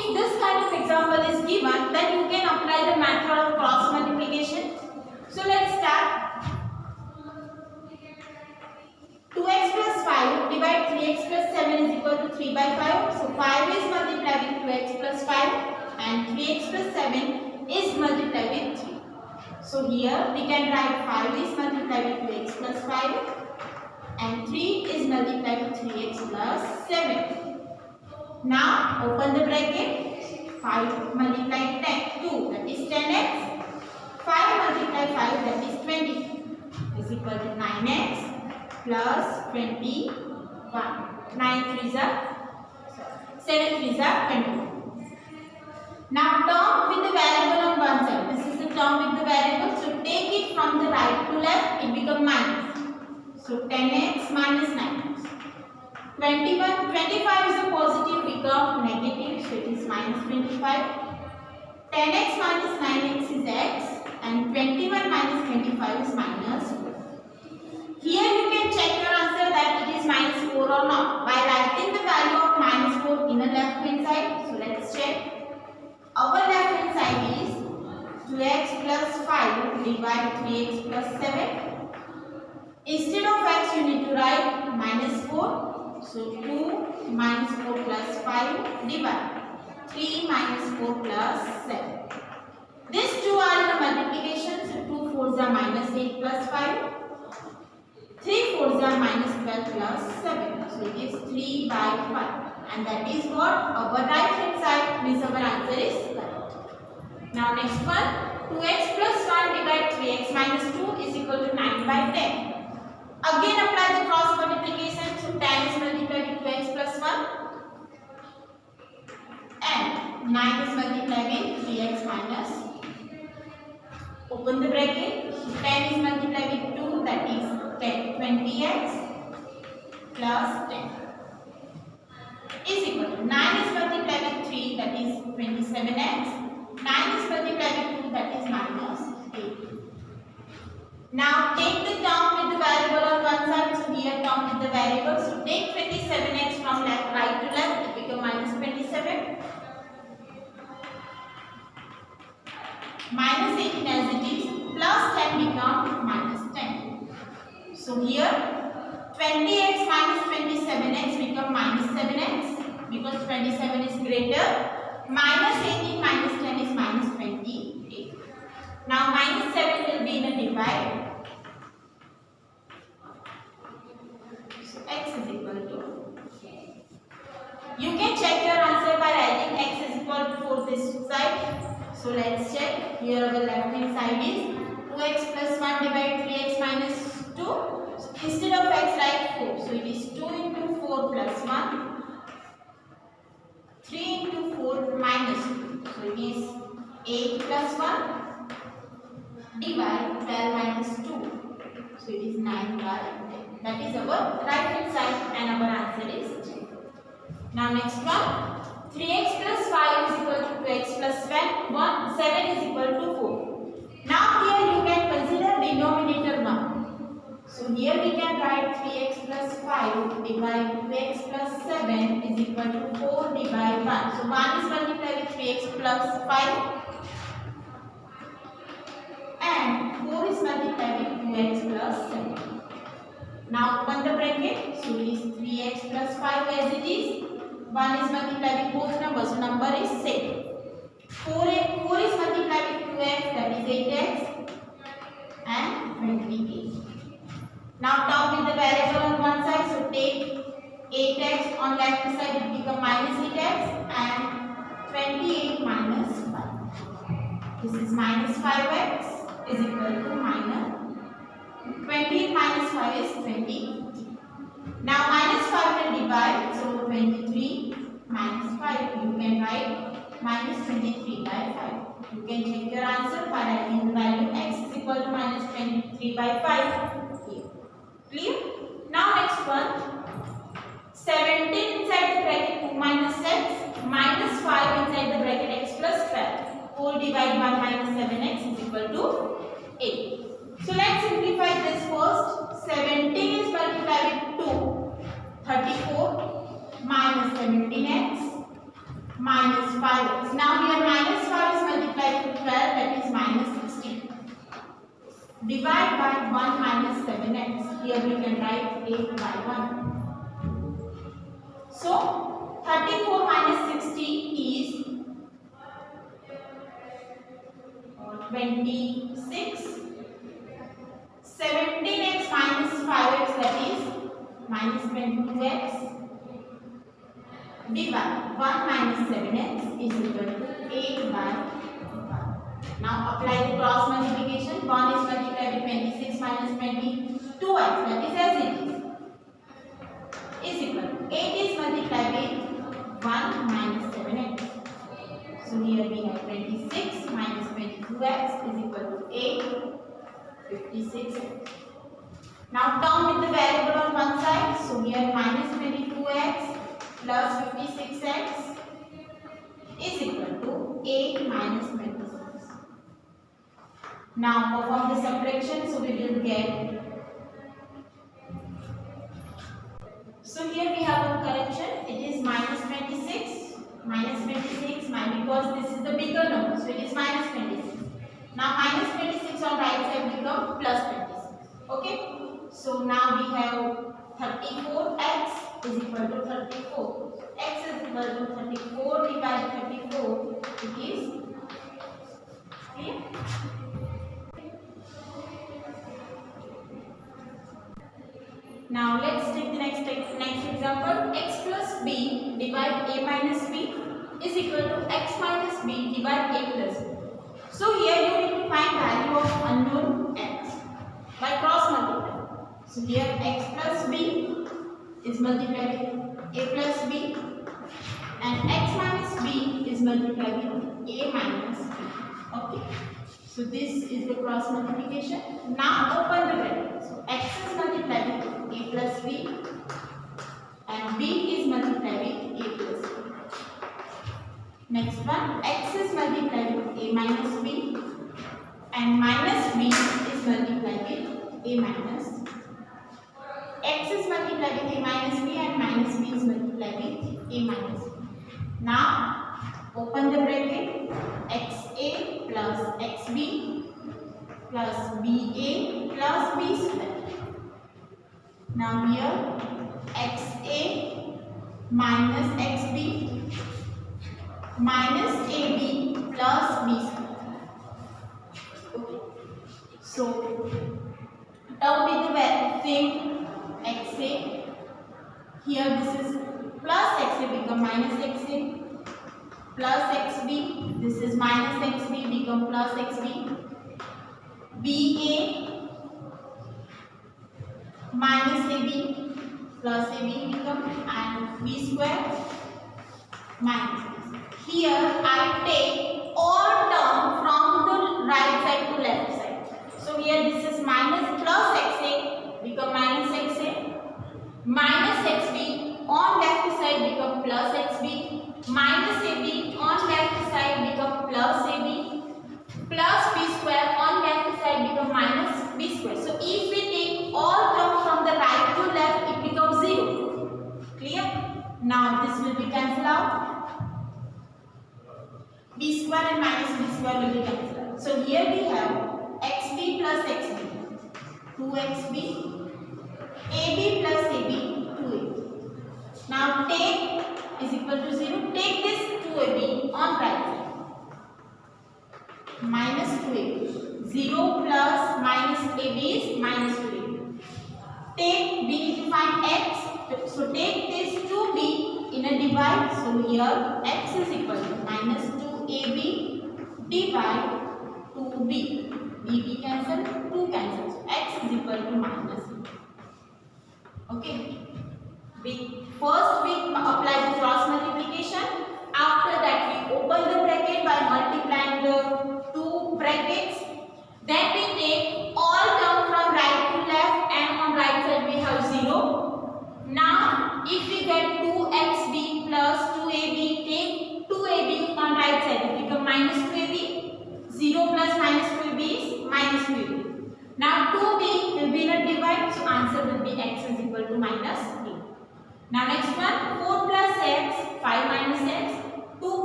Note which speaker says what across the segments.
Speaker 1: if this kind of example is given, then you can apply the method of cross multiplication. So let's start. 2x plus 5 divide 3x plus 7 is equal to 3 by 5. So 5 is multiplied with 2x plus 5 and 3x plus 7 is multiplied with 3. So here we can write 5 is multiplied with 2x plus 5 and 3 is multiplied with 3x plus 7. Now open the bracket. 5 multiplied 2, that is 10x. 5 multiplied 5, that is 20, is equal to 9x plus 21. 9 3s are 7 3s are 21. Now term with the variable on one side. This is the term with the variable. So take it from the right to left. It becomes minus. So 10x minus 9x. 25 is a positive, become negative. So it is minus 25. 10x minus 9x is x and 21 minus 25 is minus 4. Here you can check your answer that it is minus 4 or not by writing the value of minus 4 in the left hand side. So let's check. Our left hand side is 2x plus 5 divide 3x plus 7. Instead of x you need to write minus 4. So 2 minus 4 plus 5 divide 3 minus 4 plus 7. These two are in the multiplication. So 2 4s are minus 8 plus 5. 3 4s are minus 12 plus 7. So it is 3 by 5. And that is what our right hand side means our answer is correct. Now next one. 2x plus 1 divide 3x minus 2 is equal to 9 by 10. Again apply the cross multiplication. So 10 is multiplied with 2x plus 1. And 9 is multiplied with 3x minus. Open the bracket. So 10 is multiplied with 2, that is 20x plus 10 is equal to 9 is multiplied with 3, that is 27x. 9 is multiplied with 2, that is minus 8. Now take the term with the variable on one side. So here term with the variable. So take 27x from right to left. It becomes minus 27. Minus 18 as it is. Plus 10 becomes minus 10. So here 20x minus 27x become minus 7x because 27 is greater. Minus 18 minus 10 is minus 28. Now minus 7 will be in a divide. So x is equal to. You can check your answer by writing x is equal to 4 this side. So let's check. Here our left hand side is 2x plus 1 divide 3x minus 2. So instead of x write 4. So it is 2 into 4 plus 1. 3 into 4 minus 2. So it is 8 plus 1. Divide 12 minus 2. So it is 9 by 10. That is our right hand side and our answer is 3. Now next one. 3x plus 5 is equal to 2x plus 7 is equal to 4. Now here you can consider denominator 1. So here we can write 3x plus 5 divide 2x plus 7 is equal to 4 divide 1. So 1 is multiplied with 3x plus 5 and 4 is multiplied with 2x plus 7. Now open the bracket. So it is 3x plus 5 as it is. 1 is multiplied with both numbers. So number is same. 4 is multiplied with 2x, that is 8x and 28. Now term with the variable on one side. So take 8x on left side, it becomes minus 8x and 28 minus 5. This is minus 5x is equal to minus 28 minus 5 is 20. Now minus 5 will divide. So 23 minus 5 you can write minus 23 by 5. You can check your answer by writing the value x is equal to minus 23 by 5 here. Clear? Now next one. 17 inside the bracket 2 minus x minus 5 inside the bracket x plus 12. 4 divided by minus 7x is equal to 8. So let's simplify this first. 17 is multiplied with 2. 34 minus 17x minus 5x. Now here minus 5 is multiplied to 12, that is minus 16. Divide by 1 minus 7x. Here we can write 8 by 1. So 34 minus 16 is 26. 17x minus 5x, that is minus 22x. Divide 1 minus 7x is equal to 8 by 1. Now apply the cross multiplication. 1 is multiplied with 26 minus 22x, that is as it is equal to 8 is multiplied with 1 minus 7x. So here we have 26 minus 22x is equal to 8, 56x. Now term with the variable on one side. So here minus 22x plus 56x is equal to 8 minus 26. Now perform the subtraction. So we will get. So here we have one correction. It is minus 26. Minus 26 because this is the bigger number. So it is minus 26. Now minus 26 on right side become plus 26. Okay. So now we have 34x is equal to 34. X is equal to 34 divided by 34. It is clear. Now let's take the next example. X plus b divide a minus b is equal to x minus b divide a plus b. So here you need to find value of unknown x by cross multiply. So here x plus b is multiplied with a plus b and x minus b is multiplied with a minus b. Okay. So this is the cross multiplication. Now open the bracket. So x is multiplied with a plus b and b is multiplied with a plus b. Next one, x is multiplied with a minus b and minus b is multiplied with a minus. X is multiplied with a minus b and minus b is multiplied with a minus b. Now open the bracket. Xa plus xb plus ba plus b square. Now here xa minus xb minus ab plus b square. Okay. So term with the same xa. Here this is plus xa become minus xa plus xb. This is minus xb become plus xb. ba minus ab plus ab become and b square minus b. Here I take all term from the right side to left side. So here this is minus plus xa become minus xa. Minus xb on left side become plus xb. Minus ab on left side become plus ab. Plus b square on left side become minus b square. So if we take all terms from the right to left, it becomes 0. Clear? Now this will be cancelled out. B square and minus b square will be cancelled out. So here we have xb plus xb, 2xb, ab plus ab, 2ab. Now take is equal to 0. Take this 2ab on right side. Minus 2ab. 0 plus minus ab is minus 2ab. Take, we need to find x. So take this 2b in a divide. So here x is equal to minus 2ab divide 2b. b cancel, 2 cancel. So x is equal to minus. Okay. First we apply the cross multiplication. After that we open the bracket by multiplying the two brackets. Then we take all terms from right to left and on right side we have 0. Now if we get 2xb plus 2ab, take 2ab on right side, it become minus 2ab. 0 plus minus 2ab is minus 2ab. Now 2b will be in a divide, so answer will be x is equal to minus 8. Now next one, 4 plus x, 5 minus x, 2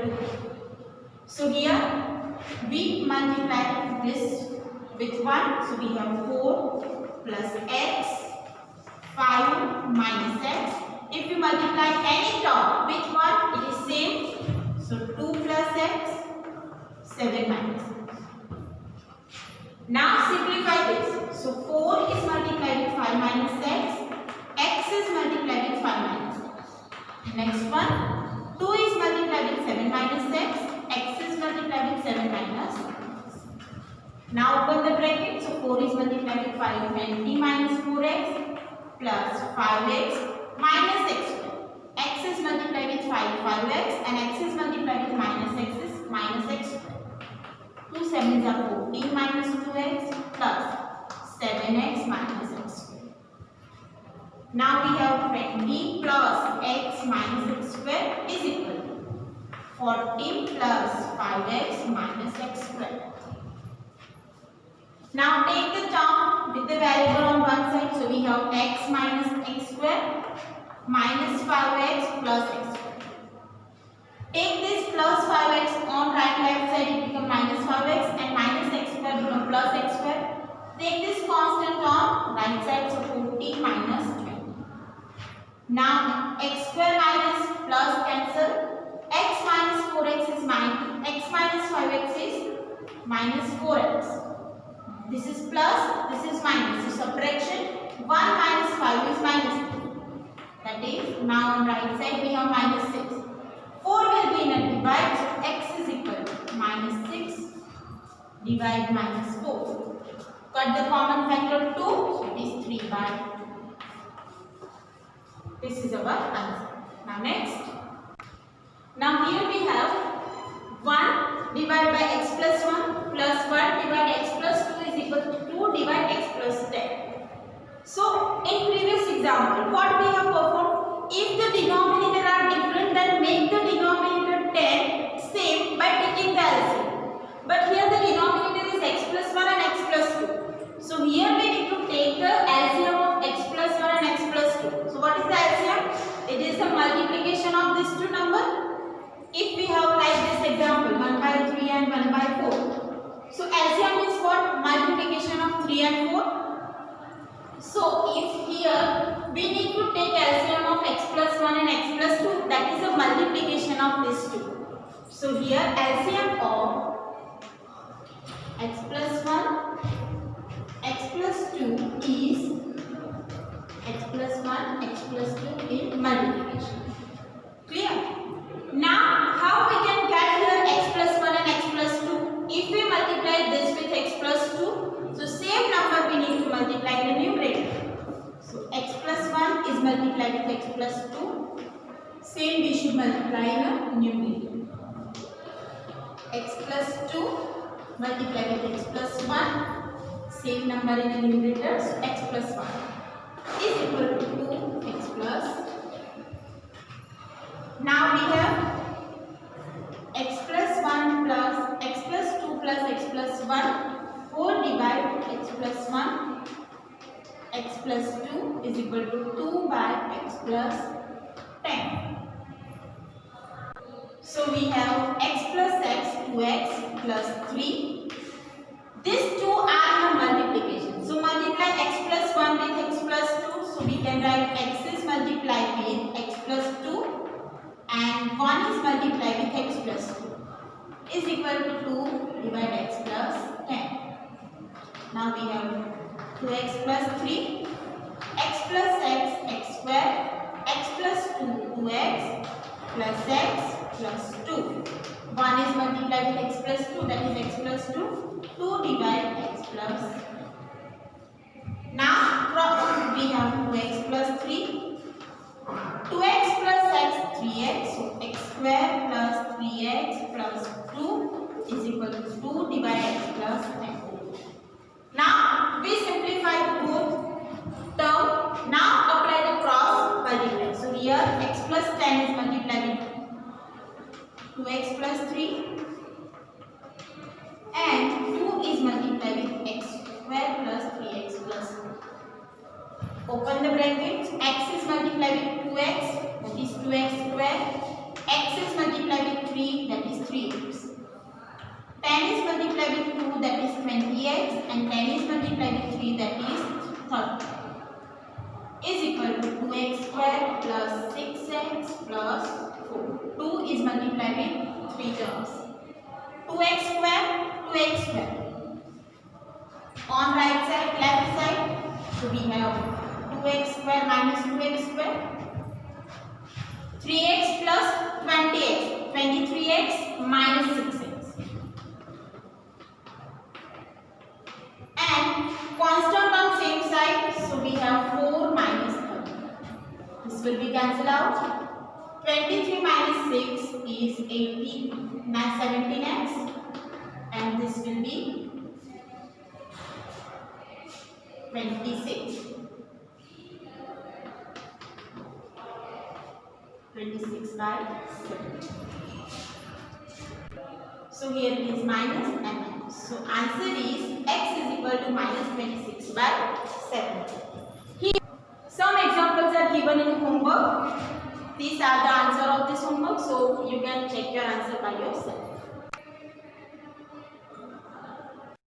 Speaker 1: 2. So here we multiply this with 1. So we have 4 plus x, 5 minus x. If we multiply any term with 1, it is same. So 2 plus x, 7 minus x. Now simplify this. So 4 is multiplied with 5 minus x is multiplied with 5 minus x. Next one, 2 is multiplied with 7 minus x is multiplied with 7 minus x. Now open the bracket. So 4 is multiplied with 5, 20 minus 4x plus 5x minus x square. X is multiplied with 5x, and x is multiplied with minus x is minus x square. 2 7s are 14 minus 2x plus 7x minus x square. Now we have 20 plus x minus x square is equal to 14 plus 5x minus x square. Now take the term with the variable on one side. So we have x minus x square minus 5x plus x square. Take this plus 5x on left side, it becomes minus 5x, and minus x square becomes plus x square. Take this constant on right side, so 14 minus 20. Now x square minus plus cancel. X minus 4x is minus, x minus 5x is minus 4x. This is plus, this is minus. So subtraction, 1 minus 5 is minus 2. That is, now on right side we have minus 6. 4 will be in a divide, so x is equal to minus 6 divide minus 4. Cut the common factor 2, so it is 3 by 2. This is our answer. Now next. Now here we have 1 divided by x plus 1 plus 1 divided x plus 2 is equal to 2 divided x plus 10. So in previous example, what we have performed, if the denominator are different, then make the denominator 10 same by taking the LCM. But here the denominator is x plus 1 and x plus 2. So here we need to take the LCM of x plus 1 and x plus 2. So what is the LCM? It is the multiplication of these two numbers. If we have like this example 1 by 3 and 1 by 4. So LCM is what? Multiplication of 3 and 4. So if here we need to take LCM of x plus 1 and x plus 2, that is a multiplication of these two. So here LCM of x plus 1, x plus 2 is x plus 1, x plus 2 in multiplication. Clear? Now how we can get here x plus 1 and x plus 2? If we multiply this with x plus 2, so same number we need to multiply in the numerator. So x plus 1 is multiplied with x plus 2. Same we should multiply in the numerator. X plus 2 multiplied with x plus 1. Same number in the numerator. So x plus 1 is equal to 2x plus. Now we have x plus 1 plus x plus 2 plus x plus 1. 4 divided x plus 1, x plus 2 is equal to 2 by x plus 10. So we have x plus x, 2x plus 3. These two are the multiplication. So multiply x plus 1 with x plus 2. So we can write x is multiplied with x plus 2 and 1 is multiplied with x plus 2 is equal to 2 divided x plus 10. Now we have 2x plus 3, x plus x, x square, x plus 2, 2x plus x plus 2. 1 is multiplied with x plus 2, that is x plus 2, 2 divided x plus. Now we have 2x plus 3, 2x plus x, 3x, so x square plus 3x plus 2 is equal to 2 divided x plus 10. Now we simplify both term. Now apply the cross multiply. So here x plus 10 is multiplied with 2x plus 3 and 2 is multiplied with x square plus 3x plus 2. Open the brackets. X is multiplied with 2x, that is 2x square. X is multiplied with 3, that multiply with 3, that is 30, is equal to 2x square plus 6x plus 4. 2 is multiplied with 3 terms. 2x square, 2x square. On right side, left side, so we have 2x square minus 2x square. 3x plus 20x, 23x minus 6x. And constant on same side, so we have 4 minus 30. This will be cancelled out. 23 minus 6 is 18, 17x, and this will be 26. 26 by 7. So here it is minus and minus. So answer is x is equal to minus 26 by 7. Here some examples are given in homework. These are the answer of this homework. So you can check your answer by yourself.